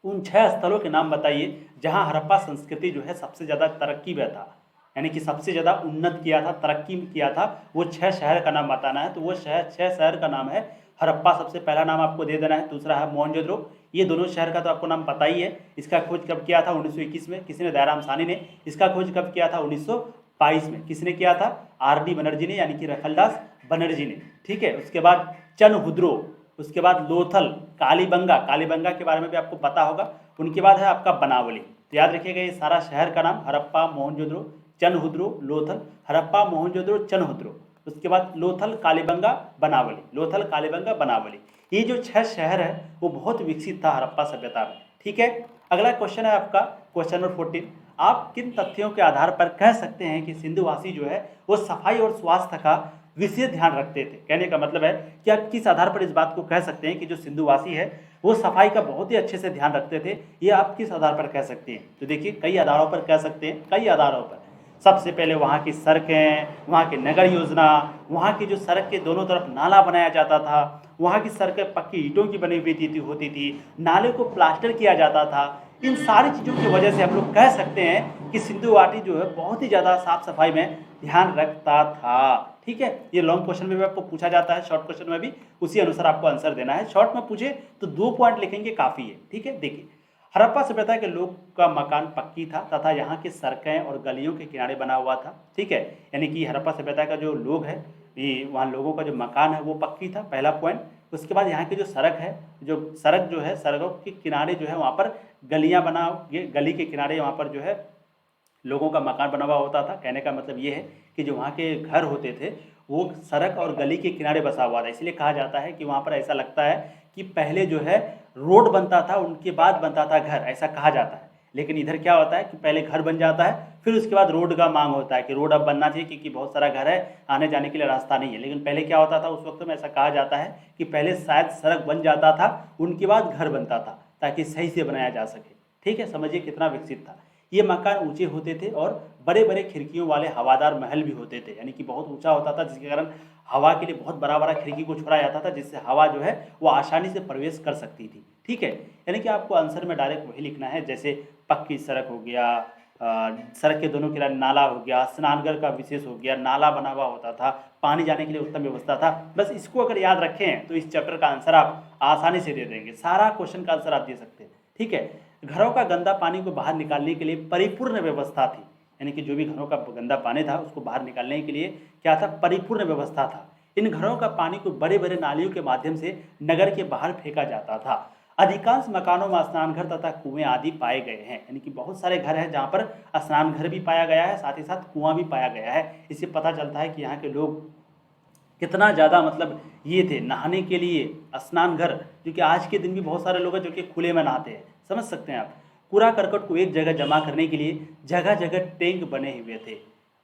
उन 6 स्थलों के नाम बताइए जहाँ हड़प्पा संस्कृति जो है सबसे ज़्यादा तरक्की में था, यानी कि सबसे ज़्यादा उन्नत किया था, तरक्की किया था। वो 6 शहर का नाम बताना है। तो वो 6 शहर का नाम है हड़प्पा, सबसे पहला नाम आपको दे देना है। दूसरा है मोहनजोदड़ो। ये दोनों शहर का तो आपको नाम पता ही है। इसका खोज कब किया था? 1921 में। किसने? दयाराम साहनी ने। इसका खोज कब किया था? 1922 में। किसने किया था? आर.डी. बनर्जी ने, यानी कि रखलदास बनर्जी ने, ठीक है। उसके बाद चनहुद्रो, उसके बाद लोथल, कालीबंगा, कालीबंगा के बारे में भी आपको पता होगा। उनके बाद है आपका बनावली। तो याद रखिएगा ये सारा शहर का नाम, हड़प्पा, मोहनजोदड़ो, चनहुद्रो, लोथल। हड़प्पा, मोहनजोदड़ो, चनहुद्रो, उसके बाद लोथल, कालीबंगा, बनावली। लोथल, कालीबंगा, बनावली, ये जो 6 शहर है वो बहुत विकसित था हड़प्पा सभ्यता में, ठीक है। अगला क्वेश्चन है आपका, क्वेश्चन नंबर 14। आप किन तथ्यों के आधार पर कह सकते हैं कि सिंधुवासी जो है वो सफाई और स्वास्थ्य का विशेष ध्यान रखते थे? कहने का मतलब है कि आप किस आधार पर इस बात को कह सकते हैं कि जो सिंधुवासी है वो सफाई का बहुत ही अच्छे से ध्यान रखते थे? ये आप किस आधार पर कह सकते हैं? तो देखिए, कई आधारों पर कह सकते हैं, कई आधारों पर। सबसे पहले वहाँ की सड़कें, वहाँ की नगर योजना, वहाँ की जो सड़क के दोनों तरफ नाला बनाया जाता था, वहाँ की सड़कें पक्की ईंटों की बनी हुई होती थी, नाले को प्लास्टर किया जाता था। इन सारी चीज़ों की वजह से हम लोग कह सकते हैं कि सिंधु घाटी जो है बहुत ही ज़्यादा साफ सफाई में ध्यान रखता था, ठीक है। ये लॉन्ग क्वेश्चन में भी आपको पूछा जाता है, शॉर्ट क्वेश्चन में भी उसी अनुसार आपको आंसर देना है। शॉर्ट में पूछे तो 2 पॉइंट लिखेंगे, काफ़ी है, ठीक है। देखिए, हड़प्पा सभ्यता के लोग का मकान पक्की था तथा यहाँ की सड़कें और गलियों के किनारे बना हुआ था, ठीक है। यानी कि हड़प्पा सभ्यता का जो लोग है, ये वहाँ लोगों का जो मकान है वो पक्की था, पहला पॉइंट। उसके बाद यहाँ की जो सड़क है, जो सड़क जो है, सड़कों के किनारे जो है वहाँ पर गलियाँ बना, गली के किनारे वहाँ पर जो है लोगों का मकान बना हुआ होता था। कहने का मतलब ये है कि जो वहाँ के घर होते थे वो सड़क और गली के किनारे बसा हुआ था। इसलिए कहा जाता है कि वहाँ पर ऐसा लगता है कि पहले जो है रोड बनता था, उनके बाद बनता था घर, ऐसा कहा जाता है। लेकिन इधर क्या होता है कि पहले घर बन जाता है, फिर उसके बाद रोड का मांग होता है कि रोड अब बनना चाहिए, क्योंकि बहुत सारा घर है, आने जाने के लिए रास्ता नहीं है। लेकिन पहले क्या होता था उस वक्त में, ऐसा कहा जाता है कि पहले शायद सड़क बन जाता था, उनके बाद घर बनता था, ताकि सही से बनाया जा सके, ठीक है। समझिए कितना विकसित था। ये मकान ऊंचे होते थे और बड़े बड़े खिड़कियों वाले हवादार महल भी होते थे, यानी कि बहुत ऊंचा होता था, जिसके कारण हवा के लिए बहुत बड़ा बड़ा खिड़की को छोड़ा जाता था, जिससे हवा जो है वो आसानी से प्रवेश कर सकती थी, ठीक है। यानी कि आपको आंसर में डायरेक्ट वही लिखना है, जैसे पक्की सड़क हो गया, सड़क के दोनों किनारे नाला हो गया, स्नानघर का विशेष हो गया, नाला बना हुआ होता था, पानी जाने के लिए उत्तम व्यवस्था था। बस इसको अगर याद रखें तो इस चैप्टर का आंसर आप आसानी से दे देंगे, सारा क्वेश्चन का आंसर आप दे सकते हैं, ठीक है। घरों का गंदा पानी को बाहर निकालने के लिए परिपूर्ण व्यवस्था थी, यानी कि जो भी घरों का गंदा पानी था उसको बाहर निकालने के लिए क्या था? परिपूर्ण व्यवस्था था। इन घरों का पानी को बड़े बड़े नालियों के माध्यम से नगर के बाहर फेंका जाता था। अधिकांश मकानों में स्नानघर तथा कुएं आदि पाए गए हैं, यानी कि बहुत सारे घर हैं जहाँ पर स्नानघर भी पाया गया है, साथ ही साथ कुआं भी पाया गया है। इससे पता चलता है कि यहाँ के लोग कितना ज़्यादा मतलब ये थे नहाने के लिए स्नान घर, क्योंकि आज के दिन भी बहुत सारे लोग हैं जो कि खुले में नहाते हैं, समझ सकते हैं आप। कूड़ा करकट को एक जगह जमा करने के लिए जगह जगह टैंक बने हुए थे,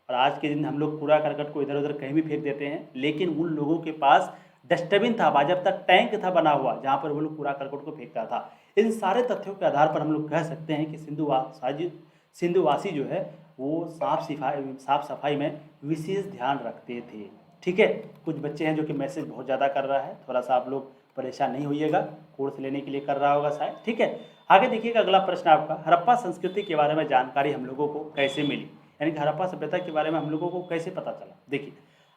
और आज के दिन हम लोग कूड़ा करकट को इधर उधर कहीं भी फेंक देते हैं, लेकिन उन लोगों के पास डस्टबिन था, बाजब तक टैंक था बना हुआ, जहाँ पर वो लोग कूड़ा करकट को फेंकता था। इन सारे तथ्यों के आधार पर हम लोग कह सकते हैं कि सिंधुवासी जो है वो साफ सफाई में विशेष ध्यान रखते थे, ठीक है। कुछ बच्चे हैं जो कि मैसेज बहुत ज़्यादा कर रहा है, थोड़ा सा आप लोग परेशान नहीं होइएगा, कोर्स लेने के लिए कर रहा होगा शायद, ठीक है। आगे देखिएगा, अगला प्रश्न आपका, हड़प्पा संस्कृति के बारे में जानकारी हम लोगों को कैसे मिली, यानी कि हड़प्पा सभ्यता के बारे में हम लोगों को कैसे पता चला? देखिए,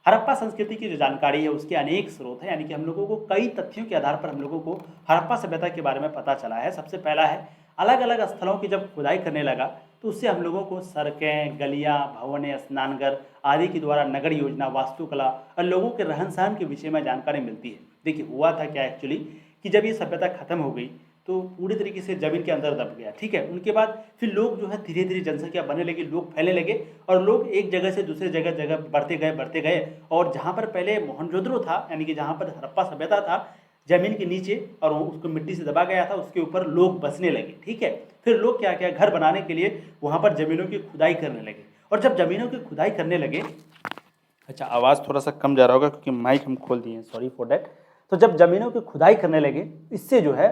हड़प्पा संस्कृति की जो जानकारी है उसके अनेक स्रोत हैं, यानी कि हम लोगों को कई तथ्यों के आधार पर हम लोगों को हड़प्पा सभ्यता के बारे में पता चला है। सबसे पहला है, अलग अलग स्थलों की जब खुदाई करने लगा तो उससे हम लोगों को सड़कें, गलियां, भवनें, स्नानघर आदि के द्वारा नगर योजना, वास्तुकला और लोगों के रहन सहन के विषय में जानकारी मिलती है। देखिए हुआ था क्या एक्चुअली कि जब ये सभ्यता खत्म हो गई तो पूरी तरीके से जमीन के अंदर दब गया, ठीक है। उनके बाद फिर लोग जो है धीरे धीरे जनसंख्या बढ़ने लगी, लोग फैलने लगे और लोग एक जगह से दूसरे जगह जगह बढ़ते गए। और जहाँ पर पहले मोहनजोदड़ो था यानी कि जहाँ पर हड़प्पा सभ्यता था जमीन के नीचे और उसको मिट्टी से दबा गया था, उसके ऊपर लोग बसने लगे, ठीक है। फिर लोग क्या क्या घर बनाने के लिए वहाँ पर जमीनों की खुदाई करने लगे और जब जमीनों की खुदाई करने लगे, अच्छा आवाज़ थोड़ा सा कम जा रहा होगा क्योंकि माइक हम खोल दिए हैं, सॉरी फॉर डैट। तो जब जमीनों की खुदाई करने लगे, इससे जो है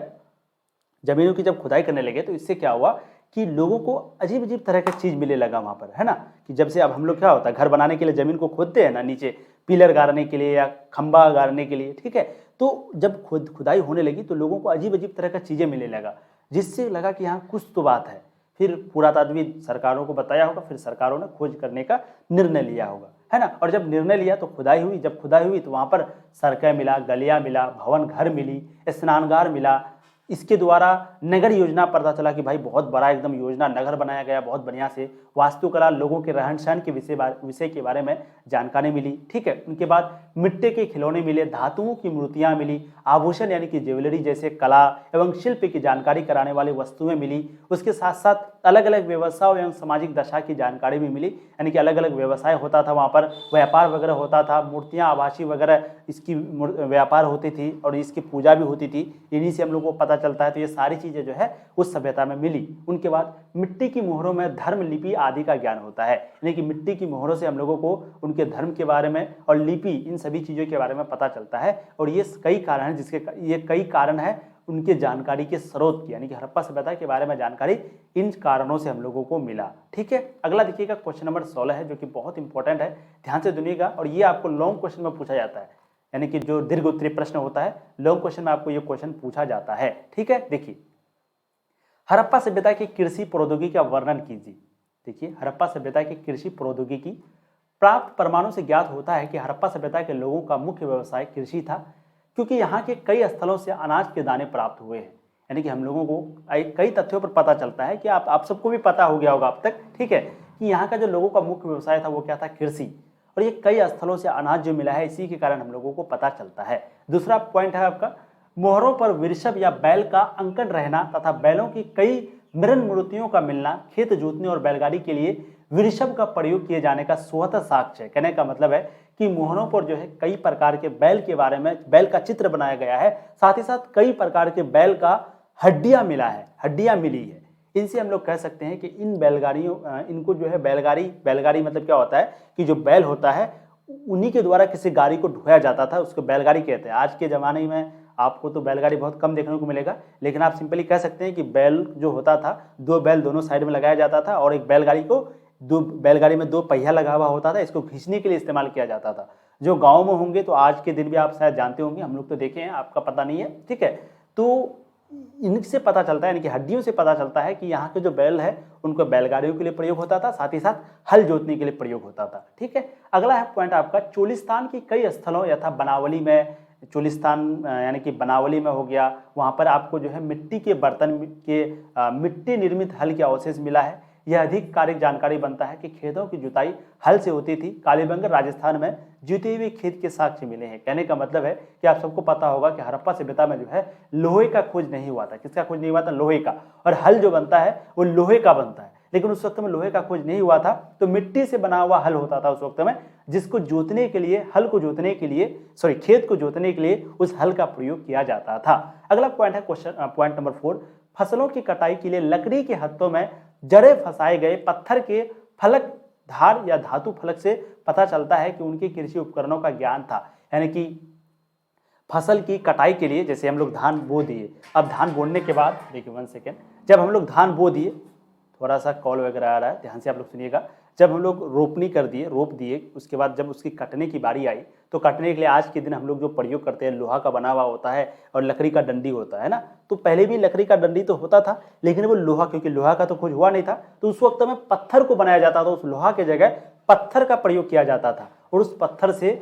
जमीनों की जब खुदाई करने लगे तो इससे क्या हुआ कि लोगों को अजीब अजीब तरह का चीज़ मिलने लगा वहाँ पर, है ना। कि जब से अब हम लोग क्या होता है घर बनाने के लिए ज़मीन को खोदते हैं ना, नीचे पिलर गाड़ने के लिए या खंबा गाड़ने के लिए, ठीक है। तो जब खुदाई होने लगी तो लोगों को अजीब अजीब तरह का चीज़ें मिलने लगा, जिससे लगा कि यहाँ कुछ तो बात है। फिर पुरातात्विक सरकारों को बताया होगा, फिर सरकारों ने खोज करने का निर्णय लिया होगा, है ना। और जब निर्णय लिया तो खुदाई हुई, जब खुदाई हुई तो वहाँ पर सड़कें मिला, गलियाँ मिला, भवन घर मिली, स्नानगार मिला। इसके द्वारा नगर योजना पता चला कि भाई बहुत बड़ा एकदम योजना नगर बनाया गया बहुत बढ़िया से। वास्तुकला, लोगों के रहन सहन के विषय के बारे में जानकारी मिली, ठीक है। उनके बाद मिट्टी के खिलौने मिले, धातुओं की मूर्तियां मिली, आभूषण यानी कि ज्वेलरी जैसे कला एवं शिल्प की जानकारी कराने वाली वस्तुएं मिली। उसके साथ साथ अलग अलग व्यवसाय एवं सामाजिक दशा की जानकारी भी मिली, यानी कि अलग अलग व्यवसाय होता था वहाँ पर, व्यापार वगैरह होता था, मूर्तियाँ आभासी वगैरह इसकी व्यापार होती थी और इसकी पूजा भी होती थी, इन्हीं से हम लोग को पता चलता है। तो ये सारी चीज़ें जो है उस सभ्यता में मिली। उनके बाद मिट्टी की मोहरों में धर्म, लिपि आदि का ज्ञान होता है, यानी कि मिट्टी की मोहरों से हम लोगों को उनके धर्म के बारे में और लिपि, इन सभी चीज़ों के बारे में पता चलता है। और ये कई कारण हैं ये कई कारण है उनके जानकारी के स्रोत की, यानी कि हड़प्पा सभ्यता के बारे में जानकारी इन कारणों से हम लोगों को मिला, ठीक है। अगला देखिएगा क्वेश्चन नंबर 16 है जो कि बहुत इंपॉर्टेंट है, ध्यान से सुनिएगा। और ये आपको लॉन्ग क्वेश्चन में पूछा जाता है, यानी कि जो दीर्घ उत्तरीय प्रश्न होता है लॉन्ग क्वेश्चन में आपको ये क्वेश्चन पूछा जाता है, ठीक है। देखिए हड़प्पा सभ्यता की कृषि प्रौद्योगिकी का वर्णन कीजिए। देखिए हड़प्पा सभ्यता की कृषि प्रौद्योगिकी प्राप्त प्रमाणों से ज्ञात होता है कि हड़प्पा सभ्यता के लोगों का मुख्य व्यवसाय कृषि था, क्योंकि यहाँ के कई स्थलों से अनाज के दाने प्राप्त हुए हैं। यानी कि हम लोगों को कई तथ्यों पर पता चलता है कि आप सबको भी पता हो गया होगा अब तक, ठीक है, कि यहाँ का जो लोगों का मुख्य व्यवसाय था वो क्या था, कृषि। और ये कई स्थलों से अनाज जो मिला है इसी के कारण हम लोगों को पता चलता है। दूसरा पॉइंट है आपका, मोहरों पर वृषभ या बैल का अंकन रहना तथा बैलों की कई मृण मूर्तियों का मिलना खेत जोतने और बैलगाड़ी के लिए वृषभ का प्रयोग किए जाने का स्वतः साक्ष्य है। कहने का मतलब है कि मोहरों पर जो है कई प्रकार के बैल के बारे में, बैल का चित्र बनाया गया है, साथ ही साथ कई प्रकार के बैल का हड्डियां मिली है। इनसे हम लोग कह सकते हैं कि इन बैलगाड़ियों, इनको जो है बैलगाड़ी मतलब क्या होता है कि जो बैल होता है उन्हीं के द्वारा किसी गाड़ी को ढोया जाता था, उसको बैलगाड़ी कहते हैं। आज के ज़माने में आपको तो बैलगाड़ी बहुत कम देखने को मिलेगा, लेकिन आप सिंपली कह सकते हैं कि बैल जो होता था, दो बैल दोनों साइड में लगाया जाता था और एक बैलगाड़ी में दो पहिया लगा हुआ होता था, इसको खींचने के लिए इस्तेमाल किया जाता था। जो गाँव में होंगे तो आज के दिन भी आप शायद जानते होंगे, हम लोग तो देखे हैं, आपका पता नहीं है, ठीक है। तो इनसे पता चलता है, यानी कि हड्डियों से पता चलता है कि यहाँ के जो बैल है उनको बैलगाड़ियों के लिए प्रयोग होता था, साथ ही साथ हल जोतने के लिए प्रयोग होता था, ठीक है। अगला है पॉइंट आपका, चोलिस्तान की कई स्थलों यथा बनावली में, चोलिस्तान यानी कि बनावली में हो गया, वहाँ पर आपको जो है मिट्टी के बर्तन के मिट्टी निर्मित हल के अवशेष मिला है। यह अधिकारिक जानकारी बनता है कि खेतों की जुताई हल से होती थी। कालीबंगा राजस्थान में जुते हुए खेत के साक्ष्य मिले हैं। कहने का मतलब है कि आप सबको पता होगा कि हड़प्पा सभ्यता में जो है लोहे का खोज नहीं हुआ था। किसका खोज नहीं हुआ था? लोहे का। और हल जो बनता है वो लोहे का बनता है, लेकिन उस वक्त में लोहे का खोज नहीं हुआ था, तो मिट्टी से बना हुआ हल होता था उस वक्त में, जिसको जोतने के लिए, खेत को जोतने के लिए उस हल का प्रयोग किया जाता था। अगला पॉइंट है पॉइंट नंबर 4, फसलों की कटाई के लिए लकड़ी के हत्थों में जड़े फंसाए गए पत्थर के फलक, धार या धातु फलक से पता चलता है कि उनके कृषि उपकरणों का ज्ञान था। यानी कि फसल की कटाई के लिए, जैसे हम लोग धान बो दिए, अब धान बोने के बाद, देखिए 1 सेकेंड, जब हम लोग धान बो दिए, थोड़ा सा कॉल वगैरह आ रहा है, ध्यान से आप लोग सुनिएगा, जब हम लोग रोप दिए, उसके बाद जब उसकी कटने की बारी आई, तो कटने के लिए आज के दिन हम लोग जो प्रयोग करते हैं, लोहा का बना हुआ होता है और लकड़ी का डंडी होता है ना। तो पहले भी लकड़ी का डंडी तो होता था, लेकिन वो लोहा, क्योंकि लोहा का तो खोज हुआ नहीं था, तो उस वक्त में पत्थर को बनाया जाता था, उस लोहा के जगह पत्थर का प्रयोग किया जाता था और उस पत्थर से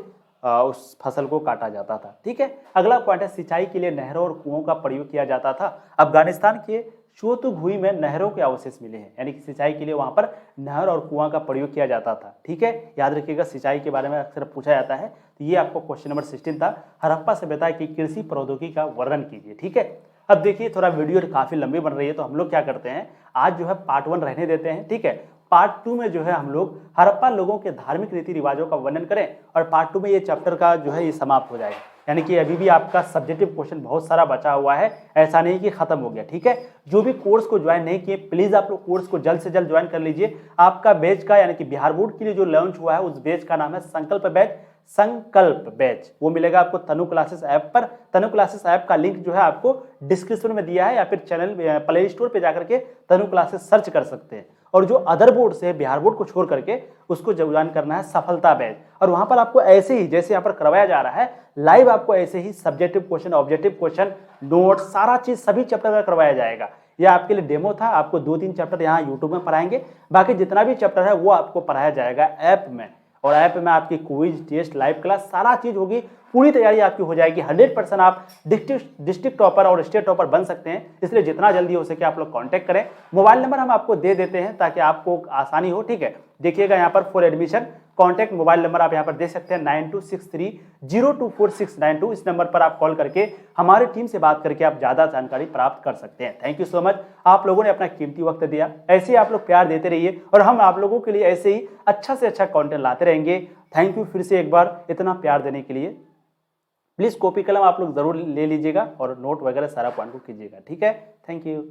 उस फसल को काटा जाता था, ठीक है। अगला पॉइंट है, सिंचाई के लिए नहरों और कुओं का प्रयोग किया जाता था। अफगानिस्तान के शोतुगुई में नहरों के अवशेष मिले हैं, यानी कि सिंचाई के लिए वहां पर नहर और कुआं का प्रयोग किया जाता था, ठीक है। याद रखिएगा, सिंचाई के बारे में अक्सर पूछा जाता है, तो ये आपको क्वेश्चन नंबर 16 था। हड़प्पा सभ्यता की कृषि प्रौद्योगिकी का वर्णन कीजिए। ठीक है, अब देखिए थोड़ा वीडियो काफी लंबी बन रही है, तो हम लोग क्या करते हैं, आज जो है पार्ट 1 रहने देते हैं। ठीक है, पार्ट 2 में जो है हम लोग हड़प्पा लोगों के धार्मिक रीति रिवाजों का वर्णन करें, और पार्ट 2 में ये चैप्टर का जो है ये समाप्त हो जाएगा। यानी कि अभी भी आपका सब्जेक्टिव क्वेश्चन बहुत सारा बचा हुआ है, ऐसा नहीं कि खत्म हो गया। ठीक है, जो भी कोर्स को ज्वाइन नहीं किए प्लीज आप लोग कोर्स को जल्द से जल्द ज्वाइन कर लीजिए। आपका बैच का यानी कि बिहार बोर्ड के लिए जो लॉन्च हुआ है उस बैच का नाम है संकल्प बैच। संकल्प बैच वो मिलेगा आपको तनु क्लासेस ऐप पर। तनु क्लासेस ऐप का लिंक जो है आपको डिस्क्रिप्शन में दिया है, या फिर चैनल प्ले स्टोर पे जाकर के तनु क्लासेस सर्च कर सकते हैं। और जो अदर बोर्ड से बिहार बोर्ड को छोड़ करके उसको ज्वाइन करना है सफलता बैच, और वहां पर आपको ऐसे ही जैसे यहाँ पर करवाया जा रहा है लाइव, आपको ऐसे ही subjective question, objective question, note, सारा चीज सभी चैप्टर का करवाया जाएगा। यह आपके लिए डेमो था, आपको 2-3 चैप्टर यहाँ यूट्यूब में पढ़ाएंगे, बाकी जितना भी चैप्टर है वो आपको पढ़ाया जाएगा ऐप में। और ऐप में आपकी क्विज, टेस्ट, लाइव क्लास सारा चीज होगी, पूरी तैयारी आपकी हो जाएगी। 100% आप डिस्ट्रिक्ट टॉपर और स्टेट टॉपर बन सकते हैं। इसलिए जितना जल्दी हो सके आप लोग कांटेक्ट करें। मोबाइल नंबर हम आपको दे देते हैं ताकि आपको आसानी हो। ठीक है, देखिएगा यहाँ पर for admission contact mobile number आप यहाँ पर दे सकते हैं 9263024692। इस नंबर पर आप कॉल करके हमारी टीम से बात करके आप ज्यादा जानकारी प्राप्त कर सकते हैं। थैंक यू सो मच, आप लोगों ने अपना कीमती वक्त दिया। ऐसे ही आप लोग प्यार देते रहिए और हम आप लोगों के लिए ऐसे ही अच्छा से अच्छा कंटेंट लाते रहेंगे। थैंक यू फिर से एक बार इतना प्यार देने के लिए। प्लीज कॉपी कलम आप लोग जरूर ले लीजिएगा और नोट वगैरह सारा पॉइंट को कीजिएगा। ठीक है, थैंक यू।